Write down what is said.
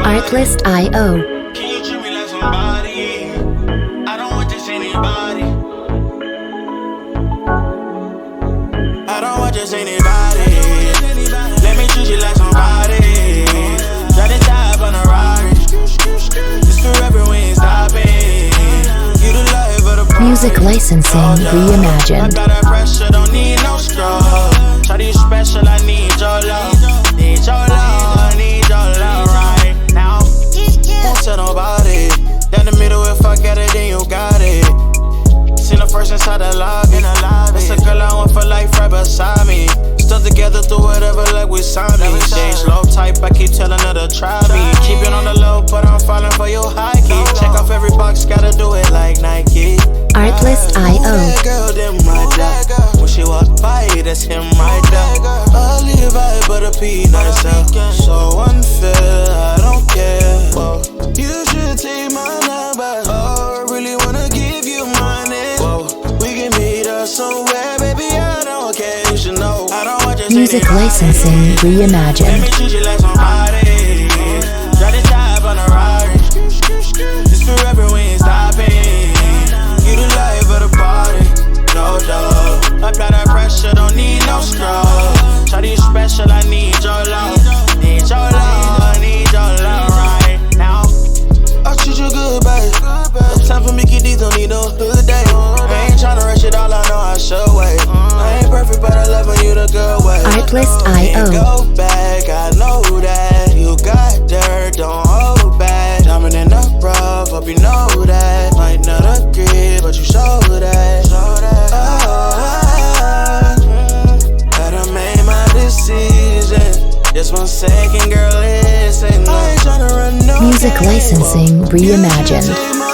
Artlist.io. Can you treat me like somebody? I don't want just anybody. I don't want just anybody. Let me treat you like somebody. Try to dive on a Rari. It's forever, we ain't stopping. You the life of the party. Music licensing reimagined. I got that pressure, don't need no scrub. Try to you special, I need your love. Need your love, I need your love right now. Won't tell nobody. Down the middle, if I get it, then you got it. Seen the first inside the lobby. It's a girl I want for life right beside me. Still together through whatever, like we signed me. Shade slow type, I keep telling her to try me. Keep it on the low, but I'm falling for your high key. Check off every box, gotta do it like Nike. Artlist.io. That girl, them right there. When she walk by, that's him right there. A Levi, but a peanut herself. So unfair, I don't care. Whoa. You should take my number. Oh, I really wanna give you money. Whoa. We can meet up somewhere, baby, I don't care. You should know I don't want just Music anybody. licensing Let reimagined. me treat you like somebody. Try to dive on a Rari. This forever, we ain't stopping. You the life of the party, no doubt. Apply that pressure, don't need no scrub. Try to you special, I need your love. Need your love, I need your love right now. I treat you good, babe. No time for Mickey D, don't need no good day. I ain't tryna rush it all, I know I should wait. I ain't perfect, but I love when you the girl way. Artlist.io. Go back, I know that. You got dirt, don't hold back. Diamond in the rough, hope you know that. Might not agree, but you show that. I done made my decision. Just 1 second, girl, listen. I ain't tryna run no Music game. licensing You should reimagined. take my